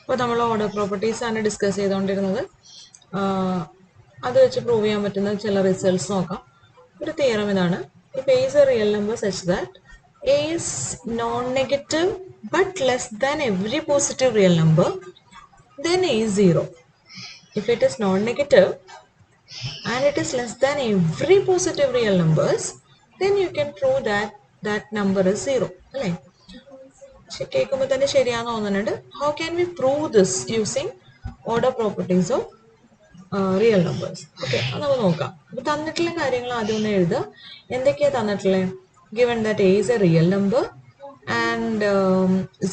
അപ്പോൾ നമ്മൾ order properties ആണ് ഡിസ്കസ് ചെയ്തുകൊണ്ടിരുന്നത്. അത് വെച്ച് പ്രൂവ് ചെയ്യാൻ പറ്റുന്ന ചില റിസൾട്ട്സ് നോക്കാം. ഒരു തിയറം ഇതാണ്. If A is A real number such that A is known negative but less than every positive real number, then a is 0. If it is non-negative and it is less than every positive real numbers, then you can prove that that number is 0. അല്ലേ? കേൾക്കുമ്പോൾ തന്നെ ശരിയാണെന്ന് തോന്നുന്നുണ്ട്. How can we prove this using order properties of real numbers? Okay, അത് നമുക്ക് നോക്കാം. അപ്പോൾ തന്നിട്ടുള്ള കാര്യങ്ങൾ ആദ്യം ഒന്ന് എഴുതുക. എന്തൊക്കെയാണ് തന്നിട്ടുള്ളത്? Given that a is a real number and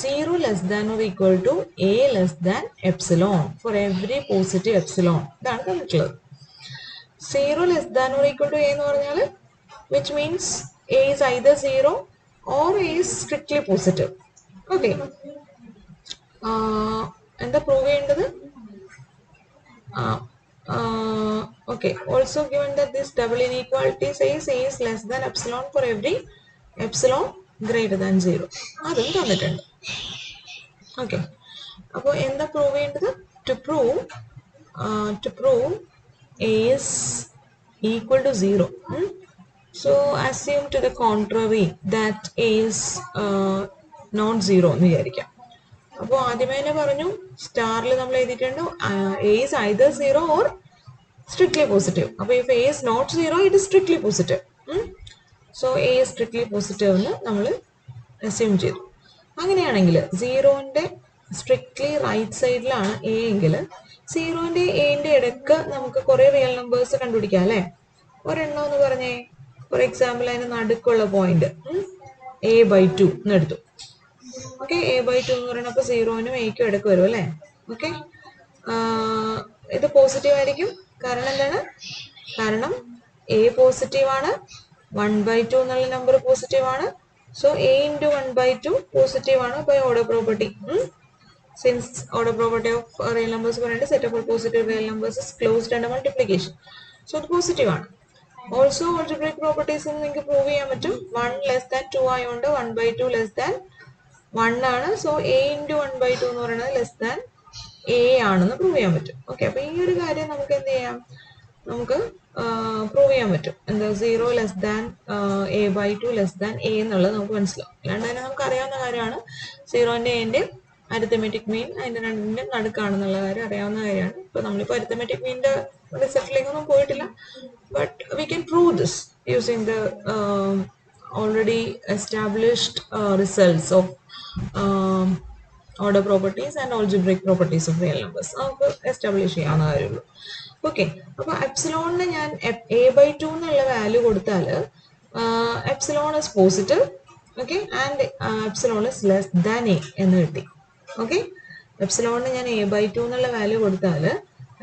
0 less than or equal to a less than epsilon for every positive epsilon. ഇതാണ് തന്നിട്ടുള്ളത്. 0 less than or equal to a എന്ന് പറഞ്ഞാൽ which means a is either 0 or a is strictly positive. Okay, എന്താ prove ചെയ്യേണ്ടത്? Okay, also given that this double inequality says a is less than epsilon for every epsilon greater than 0. അതും തന്നിട്ടുണ്ട്. Okay, അപ്പോൾ എന്താ prove ചെയ്യേണ്ടത്? To prove a is equal to 0. So assume to the contrary that a is not 0 എന്ന് വിചാരിക്കാം. അപ്പോൾ ആദ്യമേ തന്നെ പറഞ്ഞു, സ്റ്റാറിൽ നമ്മൾ എഴുതിയിട്ടുണ്ട് a is either 0 or strictly positive. അപ്പോൾ if a is not 0, it is strictly positive. So a is strictly positive എന്ന് നമ്മൾ അസ്യൂം ചെയ്തു. അങ്ങനെയാണെങ്കിൽ 0ന്റെ സ്ട്രിക്ട്ലി റൈറ്റ് സൈഡിലാണ് എ എങ്കിൽ 0ന്റെ എന്റെ ഇടയ്ക്ക് നമുക്ക് കുറേ റിയൽ നമ്പേഴ്സ് കണ്ടുപിടിക്കാം അല്ലേ? ഒരെണ്ണം എന്ന് പറഞ്ഞേ, ഫോർ എക്സാമ്പിൾ അതിന് നടുക്കുള്ള പോയിന്റ് a/2 എന്ന് എടുത്തു. ഓക്കെ, a/2 എന്ന് പറയുമ്പോൾ 0നും എക്കും ഇടയ്ക്ക് വരും അല്ലേ? ഓക്കെ, ഇത് പോസിറ്റീവ് ആയിരിക്കും. കാരണം എന്താണ്? കാരണം a പോസിറ്റീവ് ആണ്, 1/2 എന്നുള്ള നമ്പർ പോസിറ്റീവ് ആണ്. സോ a into 1/2 പോസിറ്റീവ് ആണ് by order property. Since order property of real numbers പറയുന്നത് set of positive real numbers is closed under multiplication. So അത് പോസിറ്റീവ് ആണ്. ഓൾസോ ആൾജിബ്രിക് പ്രോപ്പർട്ടീസ് നിങ്ങൾക്ക് prove ചെയ്യാൻ പറ്റും. 1 ലെസ് ദാൻ 2 ആയതുകൊണ്ട് 1/2 less than 1 ആണ്. So a into 1/2 എന്ന് പറയുന്നത് ലെസ് ദാൻ a ആണെന്ന് പ്രൂവ് ചെയ്യാൻ പറ്റും. ഓക്കെ, അപ്പൊ ഈ ഒരു കാര്യം നമുക്ക് എന്ത് ചെയ്യാം? നമുക്ക് പ്രൂവ് ചെയ്യാൻ പറ്റും. എന്താ? 0 less than a/2 less than a എന്നുള്ളത് നമുക്ക് മനസ്സിലാവും. അല്ലാണ്ട് തന്നെ നമുക്ക് അറിയാവുന്ന കാര്യമാണ്. 0ന്റെ എന്റെ അരിത്തമെറ്റിക് മീൻ അതിന്റെ രണ്ടിന്റെ നടുക്കാണെന്നുള്ള കാര്യം അറിയാവുന്ന കാര്യമാണ്. ഇപ്പൊ നമ്മളിപ്പോ അരിത്തമെറ്റിക് മീനിന്റെ റിസൾട്ടിലേക്കൊന്നും പോയിട്ടില്ല. But we can prove this using the already established results of order properties and algebraic properties of real numbers. നമുക്ക് എസ്റ്റാബ്ലിഷ് ചെയ്യാവുന്ന കാര്യമുള്ളൂ. ഓക്കെ, അപ്പോൾ എപ്സിലോണിന് ഞാൻ a/2 എന്നുള്ള വാല്യൂ കൊടുത്താൽ epsilon is positive. Okay, and epsilon is less than a എന്ന് കിട്ടി. Okay, എപ്സിലോണിന് ഞാൻ a/2 എന്നുള്ള വാല്യൂ കൊടുത്താൽ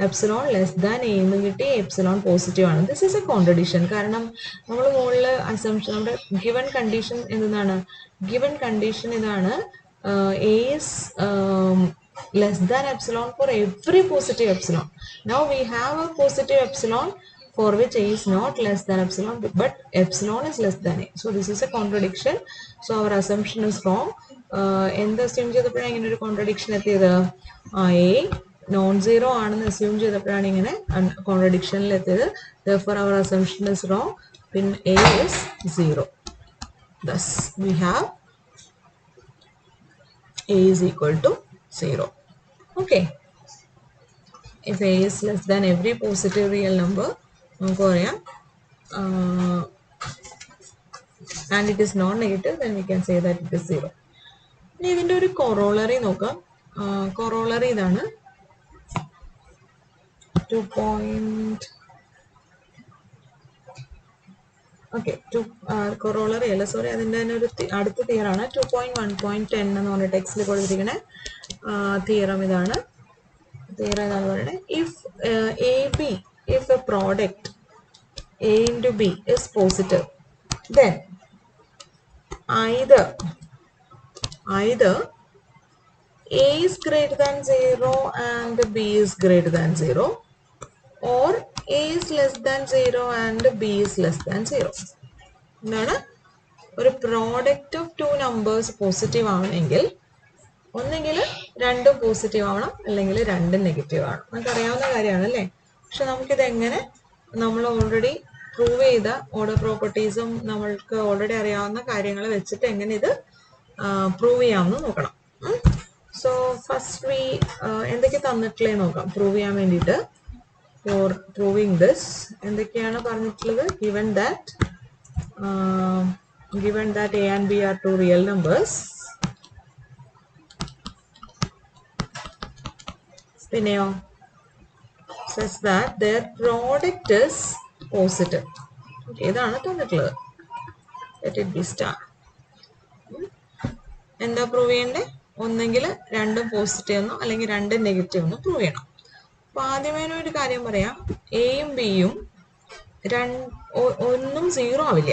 എപ്സിലോൺ ലെസ് ദാൻ a എന്ന് കിട്ടി, എപ്സിലോൺ പോസിറ്റീവ് ആണ്. This is A contradiction. കാരണം നമ്മൾ മുകളിൽ അസംഷൻ, നമ്മുടെ ഗിവൺ കണ്ടീഷൻ എന്താണ്? ഗിവൺ കണ്ടീഷൻ ഇതാണ്, a is less than epsilon for every positive epsilon. Now we have a positive epsilon for which a is not less than epsilon, but epsilon is less than a. So this is a contradiction. So our assumption is wrong. എന്ത് assume ചെയ്തപ്പോഴാണ് ഇങ്ങനെ ഒരു contradiction എത്തിയത്? a non zero ആണെന്ന് assume ചെയ്തപ്പോഴാണ് ഇങ്ങനെ കോൺട്രഡിക്ഷനിൽ എത്തിയത്. Therefore our assumption is wrong. പിന്നെ a is 0. Thus we have a is equal to 0. Okay, if a is less than every positive real number, നമുക്ക് പറയാം, and it is non-negative, then we can say that it is 0. ഇനി ഇതിൻ്റെ ഒരു corollary നോക്കാം. Corollary ഇതാണ്. 2. Okay, corollary അല്ല, sorry, അതിൻ്റെ തന്നെ ഒരു അടുത്ത തിയറാണ്. 2.1.10 എന്ന് പറഞ്ഞ ടെക്സ്റ്റിൽ കൊടുത്തിരിക്കുന്ന തിയറം ഇതാണ്. തിയറം ഏതാന്ന് പറയുന്നത്, if a product a into b is positive, then either a is greater than 0 and b is greater than 0, or a is less than 0 and b is less than 0. എന്താണ്? ഒരു product of two numbers positive ആവണമെങ്കിൽ ഒന്നെങ്കിൽ രണ്ടും positive ആവണം, അല്ലെങ്കിൽ രണ്ടും negative ആവണം. നമുക്ക് അറിയാവുന്ന കാര്യമാണ് അല്ലേ? പക്ഷെ നമുക്കിത് എങ്ങനെ, നമ്മൾ ഓൾറെഡി പ്രൂവ് ചെയ്ത ഓർഡർ പ്രോപ്പർട്ടീസും നമ്മൾക്ക് ഓൾറെഡി അറിയാവുന്ന കാര്യങ്ങൾ വെച്ചിട്ട് എങ്ങനെ ഇത് പ്രൂവ് ചെയ്യാമെന്ന് നോക്കണം. സോ ഫസ്റ്റ് വി എന്തൊക്കെ തന്നിട്ടുള്ളത് നോക്കാം പ്രൂവ് ചെയ്യാൻ വേണ്ടിയിട്ട്. ഫോർ പ്രൂവിങ് ദിസ് എന്തൊക്കെയാണ് പറഞ്ഞിട്ടുള്ളത്? given that a and b are two real numbers, പിന്നെയോ says that their product is positive. ഇതാണ് തന്നിട്ടുള്ളത്. let it be star. എന്താ പ്രൂവ് ചെയ്യണ്ടേ? ഒന്നെങ്കിൽ രണ്ടും പോസിറ്റീവ് എന്നോ അല്ലെങ്കിൽ രണ്ടും നെഗറ്റീവ് എന്നോ പ്രൂവ് ചെയ്യണം. അപ്പൊ ആദ്യമേ ഒരു കാര്യം പറയാം, എയും ബിയും ഒന്നും സീറോ ആവില്ല.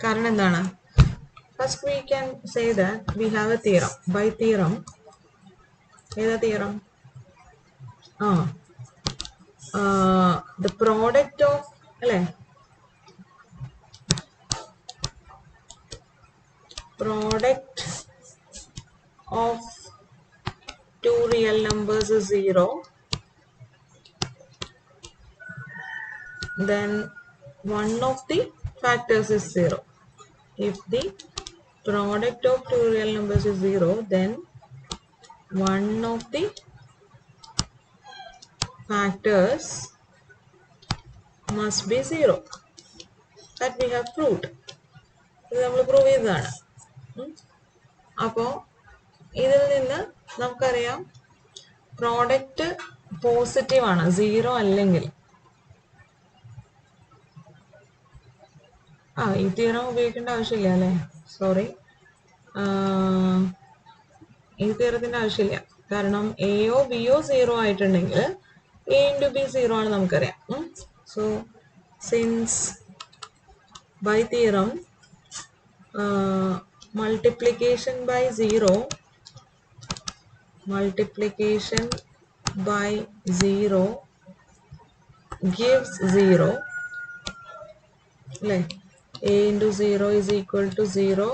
കാരണം എന്താണ്? First we can say that we have a theorem. By theorem, ഏതാ തിയറം? the product of, അല്ലേ, product of two real numbers is 0, then one of the factors is 0. If the product of two real numbers is 0, then one of the factors must be 0. That we have proved. ഇത് നമ്മൾ prove ചെയ്തതാണ്. അപ്പോൾ ഇതിൽ നിന്ന് നമുക്കറിയാം product positive ആണ്, zero അല്ലെങ്കിൽ. ഈ തിയറം ഉപയോഗിക്കേണ്ട ആവശ്യമില്ല അല്ലേ, സോറി, ഈ തിയറത്തിന്റെ ആവശ്യമില്ല. കാരണം എയോ ബിയോ സീറോ ആയിട്ടുണ്ടെങ്കിൽ എ ഇൻറ്റു ബി സീറോ ആണ് നമുക്കറിയാം. So since by theorem multiplication by 0 gives 0, അല്ലേ? a into 0 is equal to 0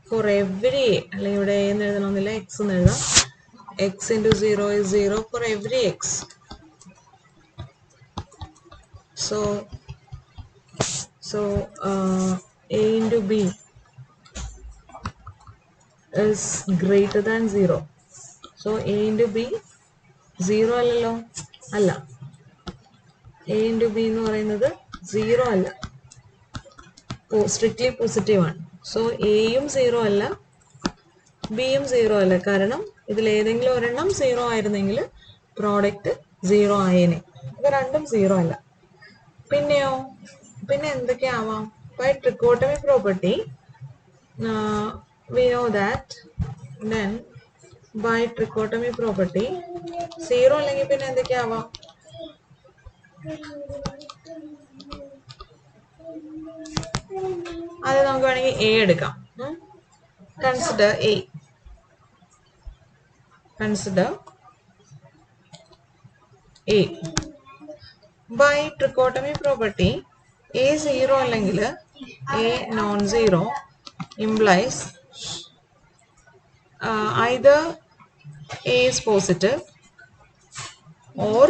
for every a, അല്ലെങ്കിൽ ഇവിടെ a എന്ന് എഴുതണമെന്നില്ല, x എന്ന് എഴുതാം. x into 0 is 0 for every x. So a into b is greater than 0. So a into b 0 അല്ലല്ലോ, അല്ല. a into b എന്ന് പറയുന്നത് 0 അല്ല, സ്ട്രിക്ട്ലി പോസിറ്റീവ് ആണ്. സോ എയും 0 അല്ല, ബിയും 0 അല്ല. കാരണം ഇതിൽ ഏതെങ്കിലും ഒരെണ്ണം 0 ആയിരുന്നെങ്കിൽ പ്രോഡക്റ്റ് 0 ആയേനെ. ഇത് രണ്ടും 0 അല്ല. പിന്നെയോ, പിന്നെ എന്തൊക്കെയാവാം? By trichotomy property we know that then by trichotomy property 0 അല്ലെങ്കിൽ പിന്നെ എന്തൊക്കെയാവാം? അത് നമുക്ക് വേണമെങ്കിൽ എ എടുക്കാം. Consider a. By trichotomy property a 0 അല്ലെങ്കിൽ a non zero implies either a is positive or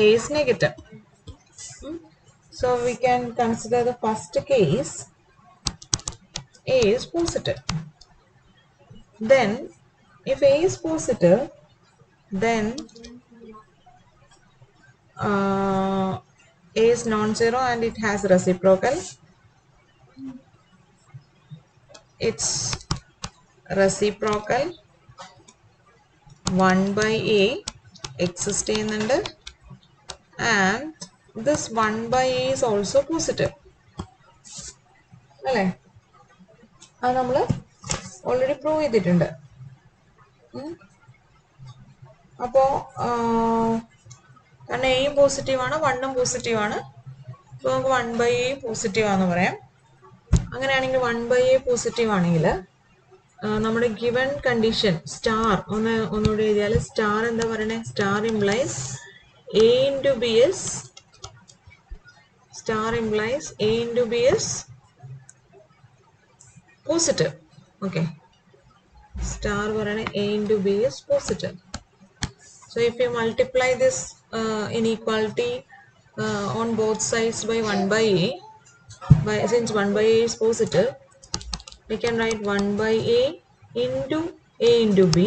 a is negative. So we can consider the first case, a is positive. Then if a is positive, then a is non-zero and it has reciprocal. It's reciprocal 1 by a exist ചെയ്യുന്നുണ്ട്, and this 1 by a is also positive, അല്ലേ? അത് നമ്മൾ already prove ചെയ്തിട്ടുണ്ട്. അപ്പോൾ കാരണം എയും പോസിറ്റീവാണ്, വണ്ണും പോസിറ്റീവാണ്. അപ്പോൾ നമുക്ക് 1 by a പോസിറ്റീവ് ആണെന്ന് പറയാം. അങ്ങനെയാണെങ്കിൽ 1 by a പോസിറ്റീവ് ആണെങ്കിൽ നമ്മുടെ ഗിവൺ കണ്ടീഷൻ സ്റ്റാർ ഒന്നുകൂടി എഴുതിയാൽ സ്റ്റാർ എന്താ പറയണേ? Star implies a into b is positive. Okay, star varane A into B is positive. So if you multiply this inequality on both sides by 1 by A, since 1 by A is positive, we can write 1 by A into B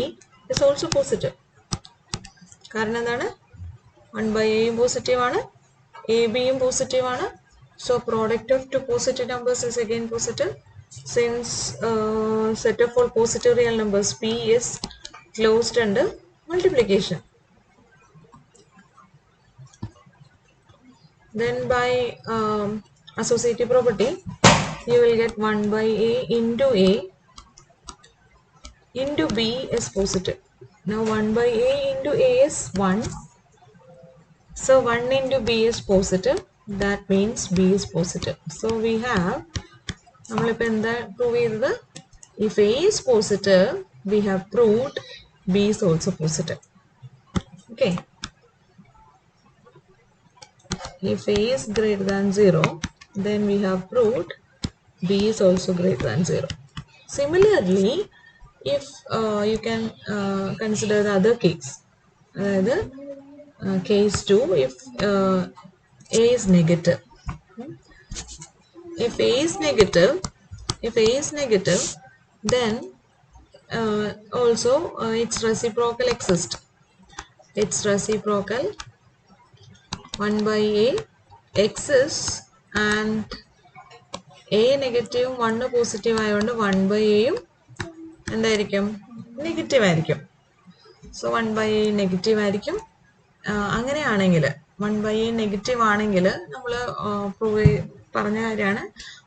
is also positive. കാരണം എന്താണ് 1 by A positive ആണ് AB positive ആണ്. So product of two positive numbers is again positive. Since set of all positive real numbers P is closed under multiplication. Then by associative property, you will get 1 by A into B is positive. Now 1 by A into A is 1. So 1 into B is positive. That means B is positive. So we have, if A is positive, we have proved B is also positive. Okay. If A is greater than 0, then we have proved B is also greater than 0. Similarly, if you can consider the other case, case 2, if A is negative. If A is negative, then also its reciprocal exists. Its reciprocal 1 by A exists, and A negative 1 positive ആയതുകൊണ്ട് 1 by A എന്തായിരിക്കും negative ആയിരിക്കും. So 1 by A negative ആയിരിക്കും. അങ്ങനെയാണെങ്കിൽ 1 by A negative ആണെങ്കിൽ നമ്മൾ പറഞ്ഞ കാര്യമാണ്,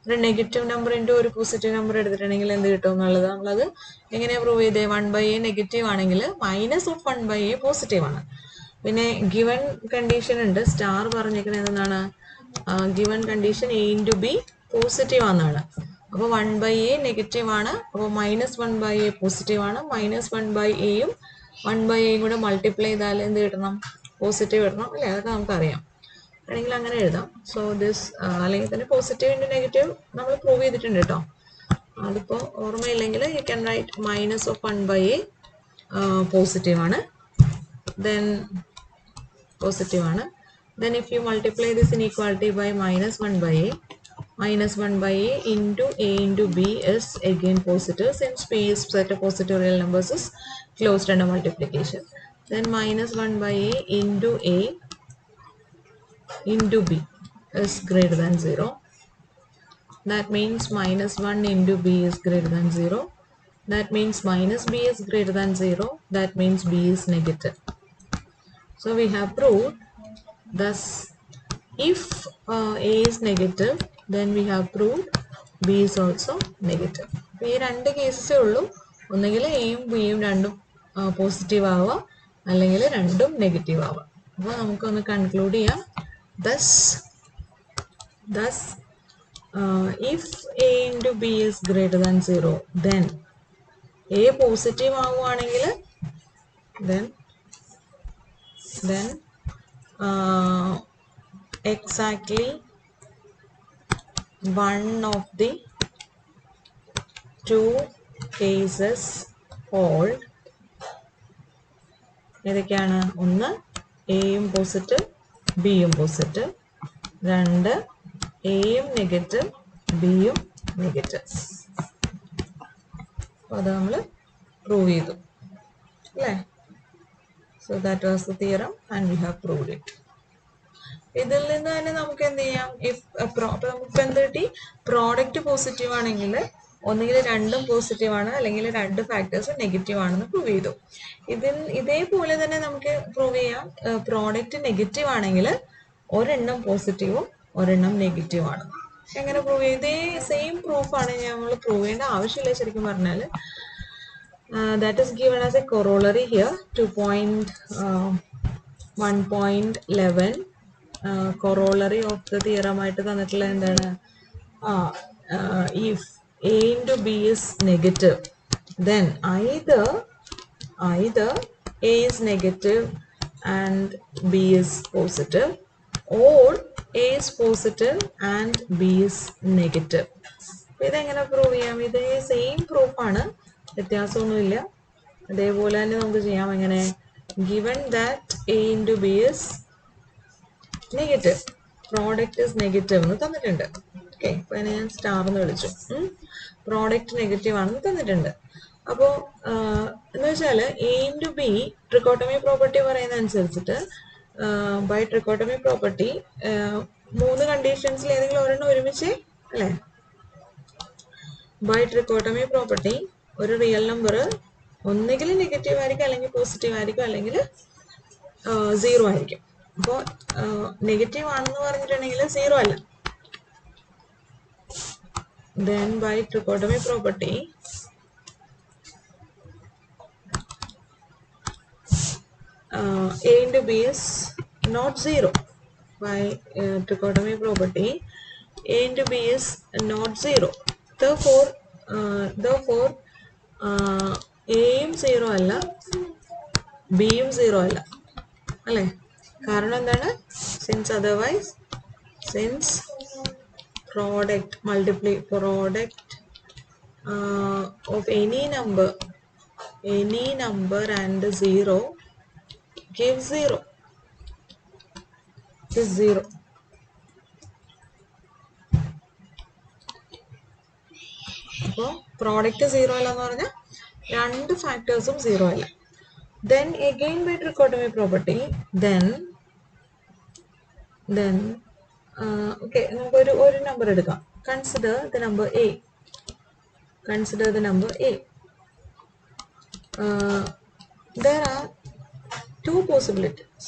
ഒരു നെഗറ്റീവ് നമ്പർ ഇൻറ്റു ഒരു പോസിറ്റീവ് നമ്പർ എടുത്തിട്ടുണ്ടെങ്കിൽ എന്ത് കിട്ടും എന്നുള്ളത്. നമ്മളത് എങ്ങനെയാണ് പ്രൂവ് ചെയ്തത്? 1 by A നെഗറ്റീവ് ആണെങ്കിൽ minus of 1 by A positive ആണ്. പിന്നെ ഗിവൺ കണ്ടീഷൻ ഉണ്ട്, സ്റ്റാർ പറഞ്ഞിരിക്കുന്നത് എന്താണ്? Given condition A into B positive ആണെന്നാണ്. അപ്പോൾ 1 by A നെഗറ്റീവ് ആണ്, അപ്പോൾ -1 by A പോസിറ്റീവ് ആണ്. -1 by Aയും 1 by Aയും കൂടെ മൾട്ടിപ്ലൈ ചെയ്താൽ എന്ത് കിട്ടണം? പോസിറ്റീവ് കിട്ടണം അല്ലേ? അതൊക്കെ നമുക്കറിയാം. അല്ലെങ്കിൽ അങ്ങനെ എഴുതാം. സോ ദിസ് അല്ലെങ്കിൽ തന്നെ പോസിറ്റീവ് ഇൻറ്റു നെഗറ്റീവ് നമ്മൾ പ്രൂവ് ചെയ്തിട്ടുണ്ട് കേട്ടോ. അതിപ്പോൾ ഓർമ്മയില്ലെങ്കിൽ you can write minus of 1 by A positive ആണ്. Then positive ആണ്. Then if you multiply this inequality by -1 by A, -1 by A into B is again positive, since P is set of positive real numbers is closed under multiplication. Then -1 by A into B is greater than 0. That means -1 into B is greater than 0. That means minus B is greater than 0. That means B is negative. So we have proved, thus if A is negative, then we have proved B is also negative. ഈ രണ്ട് കേസസേ ഉള്ളൂ. ഒന്നുകിൽ എയും ബിയും രണ്ടും positive ആവുക, അല്ലെങ്കിൽ രണ്ടും നെഗറ്റീവ് ആവുക. അപ്പോൾ നമുക്കൊന്ന് കൺക്ലൂഡ് ചെയ്യാം. Thus if A into B is greater than 0, then A positive ആവുകയാണെങ്കിൽ then exactly one of the two cases hold. ഏതൊക്കെയാണ്? ഒന്ന് എയും പോസിറ്റീവ് ബിയും പോസിറ്റീവ്, രണ്ട് എയും നെഗറ്റീവ് ബിയും നെഗറ്റീവ്. അപ്പോൾ അത് നമ്മൾ പ്രൂവ് ചെയ്തു അല്ലേ? So that was the theorem and we have proved it. ഇതിൽ നിന്ന് തന്നെ നമുക്ക് എന്ത് ചെയ്യാം? നമുക്ക് എന്ത് കിട്ടി? പ്രോഡക്റ്റ് പോസിറ്റീവ് ആണെങ്കിൽ ഒന്നുകിൽ രണ്ടും പോസിറ്റീവ് ആണ്, അല്ലെങ്കിൽ രണ്ട് ഫാക്ടേഴ്സ് നെഗറ്റീവ് ആണെന്ന് പ്രൂവ് ചെയ്തു. ഇതേപോലെ തന്നെ നമുക്ക് പ്രൂവ് ചെയ്യാം, പ്രോഡക്റ്റ് നെഗറ്റീവ് ആണെങ്കിൽ ഒരെണ്ണം പോസിറ്റീവും ഒരെണ്ണം നെഗറ്റീവ് ആണ്. എങ്ങനെ പ്രൂവ് ചെയ്യും? ഇതേ സെയിം പ്രൂഫാണ് നമ്മൾ പ്രൂവ് ചെയ്യേണ്ട ആവശ്യമില്ല ശരിക്കും പറഞ്ഞാൽ. That is given as a corollary here, 1.11 corollary of the theorem ആയിട്ട് തന്നിട്ടുള്ള എന്താണ്? If A into B is negative, then either A is negative and B is positive, or A is positive and B is negative. ഇതെങ്ങനെ prove ചെയ്യാം? ഇതേ same പ്രൂഫാണ്, വ്യത്യാസമൊന്നുമില്ല. അതേപോലെ തന്നെ നമുക്ക് ചെയ്യാം. എങ്ങനെ? Given that A into B is negative, product is negative എന്ന് തന്നിട്ടുണ്ട്. ഓക്കെ, അപ്പൊ അതിനെ ഞാൻ സ്റ്റാർ എന്ന് വിളിച്ചു. പ്രോഡക്റ്റ് നെഗറ്റീവ് ആണെന്ന് തന്നിട്ടുണ്ട്. അപ്പോൾ എന്ന് വെച്ചാൽ എ ഇൻറ്റു ബി ട്രിക്കോട്ടമി പ്രോപ്പർട്ടി പറയുന്ന അനുസരിച്ചിട്ട് ബൈ ട്രിക്കോട്ടമി പ്രോപ്പർട്ടി 3 കണ്ടീഷൻസിൽ ഏതെങ്കിലും ഒരെണ്ണം ഒരുമിച്ച് അല്ലേ? ബൈ ട്രിക്കോട്ടമി പ്രോപ്പർട്ടി ഒരു റിയൽ നമ്പർ ഒന്നുകിൽ നെഗറ്റീവ് ആയിരിക്കും, അല്ലെങ്കിൽ പോസിറ്റീവ് ആയിരിക്കും, അല്ലെങ്കിൽ 0 ആയിരിക്കും. അപ്പോൾ നെഗറ്റീവ് ആണെന്ന് പറഞ്ഞിട്ടുണ്ടെങ്കിൽ 0 അല്ല. Then by trichotomy property a into b is not 0. By trichotomy property a into b is not 0. Therefore a യും 0 അല്ല, b യും 0 അല്ല അല്ലേ? കാരണം എന്താണ്? Since product of any number and 0 gives 0. Is 0. അപ്പോൾ പ്രോഡക്റ്റ് 0 അല്ലെന്ന് പറഞ്ഞാൽ രണ്ട് ഫാക്ടേഴ്സും 0 അല്ല. Then again by trichotomy property then okay, നമുക്ക് ഒരു നമ്പർ എടുക്കാം. Consider the number a. There are two possibilities.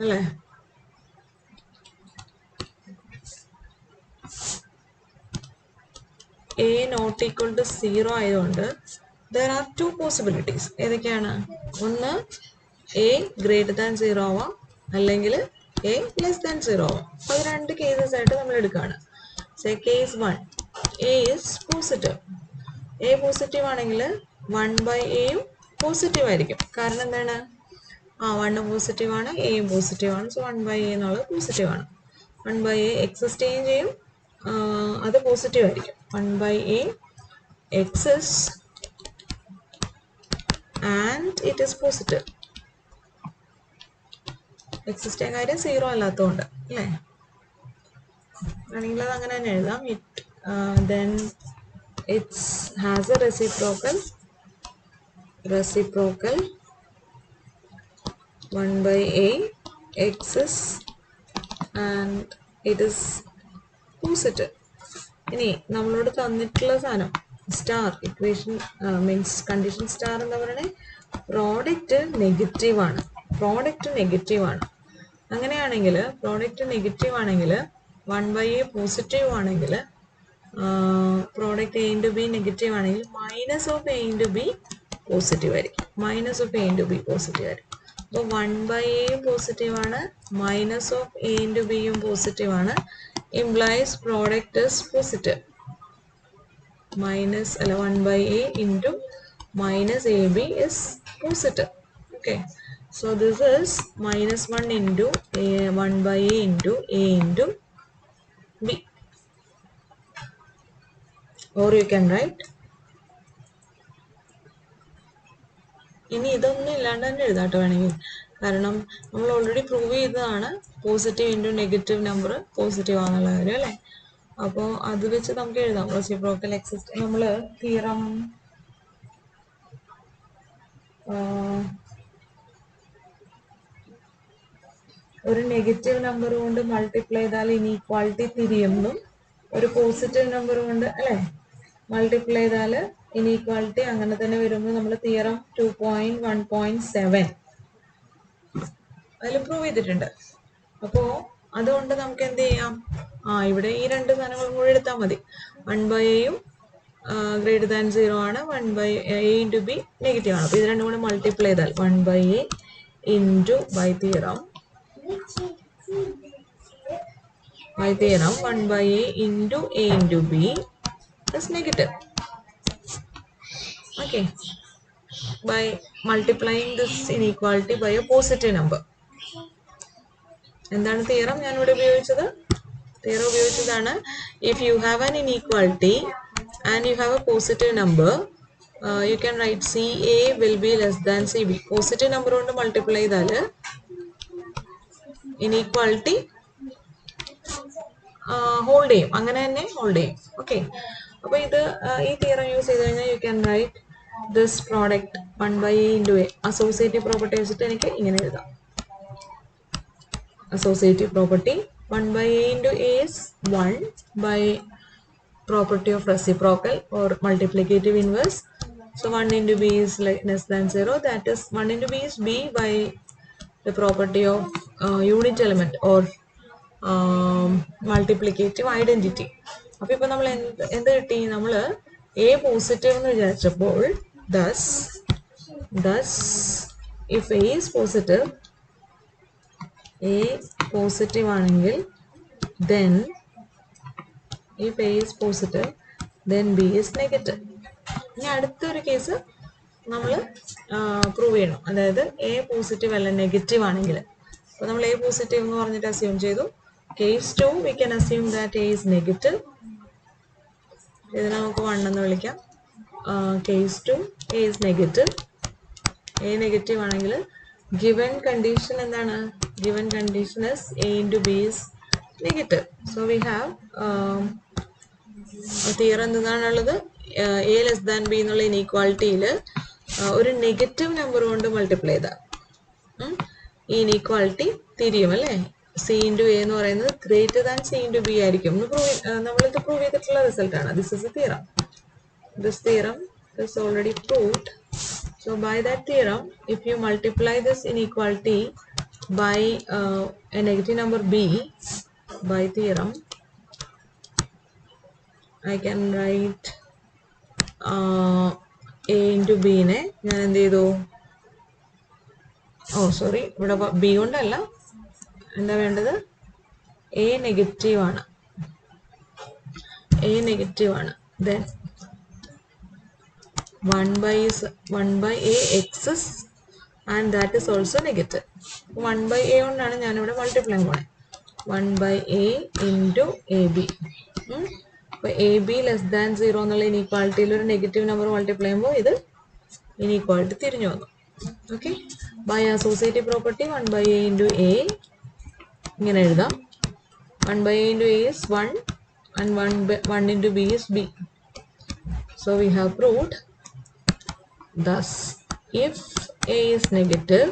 അല്ലേ? a not equal to 0 ആയതുകൊണ്ട് there are two possibilities. ഏതൊക്കെയാണ്? ഒന്ന് a greater than 0 ആവാം, അല്ലെങ്കിൽ a less than 0 ആവാം. അത് രണ്ട് കേസസ് ആയിട്ട് നമ്മൾ എടുക്കുകയാണ്. Say case 1, a is positive. a positive ആണെങ്കിൽ 1/a യും പോസിറ്റീവ് ആയിരിക്കും. കാരണം എന്താണ്? 1 പോസിറ്റീവ് ആണ്, a യും പോസിറ്റീവ് ആണ്. സോ 1/a എന്നുള്ളത് പോസിറ്റീവ് ആണ്. 1/a എക്സിസ്റ്റ് ചെയ്യും, അത് പോസിറ്റീവ് ആയിരിക്കും. 1/a exists and it is positive. Exist ചെയ്യാൻ കാര്യം 0 അല്ലാത്തതുകൊണ്ട് അല്ലേ? ആണെങ്കിൽ അത് അങ്ങനെ തന്നെ എഴുതാം. Then it has a reciprocal 1/a exists and it is positive. ഇനി നമ്മളോട് തന്നിട്ടുള്ള സാധനം star equation means condition star എന്താ പറയണേ? പ്രോഡക്റ്റ് നെഗറ്റീവ് ആണ്. അങ്ങനെയാണെങ്കിൽ പ്രോഡക്റ്റ് നെഗറ്റീവ് ആണെങ്കിൽ 1/a പോസിറ്റീവ് ആണെങ്കിൽ product a into b negative ആണെങ്കിൽ minus of a into b positive ആയിരിക്കും. അപ്പോൾ 1/a പോസിറ്റീവ് ആണ്, മൈനസ് ഓഫ് a ഇൻറ്റു ബിയും പോസിറ്റീവ് ആണ്. implies product is positive. 1/a into minus ab is positive. Okay, so this is -1 into 1/a into a into b, or you can write ഇനി ഇതൊന്നും ഇല്ലാണ്ട് തന്നെ എഴുതാട്ടോ വേണമെങ്കിൽ. കാരണം നമ്മൾ ഓൾറെഡി പ്രൂവ് ചെയ്തതാണ് positive into negative number positive ആണെന്നുള്ള കാര്യം അല്ലേ? അപ്പോൾ അത് വെച്ച് നമുക്ക് എഴുതാം. റെസിപ്രോക്കൽ എക്സിസ്റ്റ് നമ്മൾ തിയറം ഒരു നെഗറ്റീവ് നമ്പർ കൊണ്ട് മൾട്ടിപ്ലൈ ചെയ്താൽ ഇനീക്വാളിറ്റി തിരിയുമെന്നും ഒരു പോസിറ്റീവ് നമ്പർ കൊണ്ട് അല്ലേ മൾട്ടിപ്ലൈ ചെയ്താൽ ഇനീക്വാളിറ്റി അങ്ങനെ തന്നെ വരുമ്പോൾ നമ്മൾ തിയറം 2.1.7 അതിൽ പ്രൂവ് ചെയ്തിട്ടുണ്ട്. അപ്പോൾ അതുകൊണ്ട് നമുക്ക് എന്ത് ചെയ്യാം? ഇവിടെ ഈ രണ്ട് സാധനങ്ങളും കൂടി എടുത്താൽ മതി. 1/a യും ഗ്രേറ്റർ ദാൻ 0 ആണ്, 1/a ഇൻറ്റു ബി നെഗറ്റീവ് ആണ്. അപ്പോൾ ഇത് രണ്ടും കൂടി മൾട്ടിപ്ലൈ ചെയ്താൽ 1/a into by theorem 1/a into a into b is negative. Okay, by multiplying this inequality by a positive number. എന്താണ് തിയറം ഞാൻ ഇവിടെ ഉപയോഗിച്ചത്? തിയറം ഉപയോഗിച്ചതാണ് if you have an inequality and you have a positive number, you can write CA will be less than CB. Positive number കൊണ്ട് multiply ചെയ്താൽ inequality hold ചെയ്യും, അങ്ങനെ തന്നെ ഹോൾഡ് ചെയ്യും. ഓക്കെ, അപ്പോൾ ഇത് ഈ തിയറം യൂസ് ചെയ്ത് കഴിഞ്ഞാൽ U can right this product 1/a into a. Associative property വെച്ചിട്ട് എനിക്ക് ഇങ്ങനെ എഴുതാം. Associative property 1/a into a is 1 by property of reciprocal or multiplicative inverse. So 1 into b is less than 0. That is 1 into b is b by the property of unit element or multiplicative identity. അപ്പോൾ ഇപ്പോൾ നമ്മൾ എന്ത് കിട്ടി? നമ്മൾ a positive എന്ന് വിചാരിച്ചപ്പോൾ thus if a is positive, a positive ആണെങ്കിൽ then if a is positive then b is negative. ഇനി അടുത്തൊരു കേസ് നമ്മൾ പ്രൂവ് ചെയ്യണം, അതായത് a പോസിറ്റീവ് അല്ല നെഗറ്റീവ് ആണെങ്കിൽ. അപ്പോൾ നമ്മൾ a പോസിറ്റീവ് എന്ന് പറഞ്ഞിട്ട് അസ്യൂം ചെയ്തു. Case 2 we can assume that a is negative. ഇതിനെ നമുക്ക് 1 എന്ന് വിളിക്കാം. Case 2 a is negative. a negative ആണെങ്കിൽ given condition എന്താണ്? Given condition is a into b is negative. So we have theorem എന്താണുള്ളത്? a less than b എന്നുള്ള ഇനീക്വാളിറ്റിയിൽ ഒരു negative number കൊണ്ട് മൾട്ടിപ്ലൈ ചെയ്താൽ ഈ ഇനീക്വാളിറ്റി തിരിയും അല്ലേ? c into a എന്ന് പറയുന്നത് greater than c into b ആയിരിക്കും. നമ്മളിത് പ്രൂവ് ചെയ്തിട്ടുള്ള റിസൾട്ടാണ്. This is A theorem. This theorem is already proved. So by that theorem, if you multiply this inequality by a negative number b by theorem, I can write a into b നെ ഞാൻ എന്ത് ചെയ്തു? Sorry, ഇവിടെ b കൊണ്ടല്ല, എന്താ വേണ്ടത്? a negative ആണ്. a negative ആണ്. Then 1 by a excess and that is also negative. 1 by a കൊണ്ടാണ് ഞാനിവിടെ മൾട്ടിപ്ലൈ പോണേ. 1 by a into ab. അപ്പോൾ എ ബി ലെസ് ദാൻ 0 എന്നുള്ള ഇനീക്വാളിറ്റിയിൽ ഒരു നെഗറ്റീവ് നമ്പർ മൾട്ടിപ്ലൈ ചെയ്യുമ്പോൾ ഇത് ഇനീക്വാളിറ്റി തിരിഞ്ഞു വന്നു. Okay, by associative property 1 by a into a ഇങ്ങനെ എഴുതാം. 1 by a into a is 1 and 1 into b is b. So we have proved. Thus, if a is negative,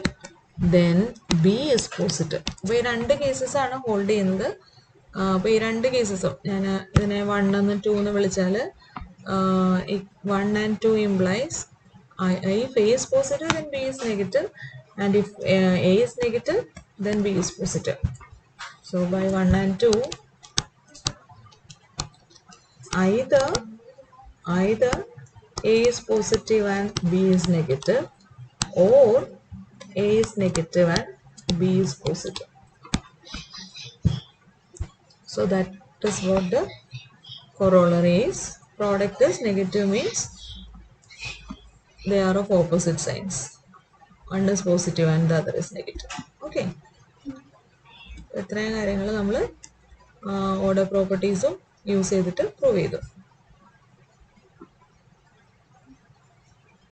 then b is positive. അപ്പോൾ ഈ രണ്ട് cases ആണ് hold ചെയ്യുന്നത്. അപ്പോൾ ഈ രണ്ട് കേസസും ഞാൻ ഇതിനെ 1 എന്ന് 2 എന്ന് വിളിച്ചാൽ 1 and 2 implies if a is positive then b is negative, and if a is negative then b is positive. So by 1 and 2, either a is positive and b is negative, or a is negative and b is positive. So that is what the corollary is. Product is negative means they are of opposite signs. One is positive and the other is negative. Okay. ഇത്രയും കാര്യങ്ങൾ നമ്മൾ order പ്രോപ്പർട്ടീസും use ചെയ്തിട്ട് prove ചെയ്തു.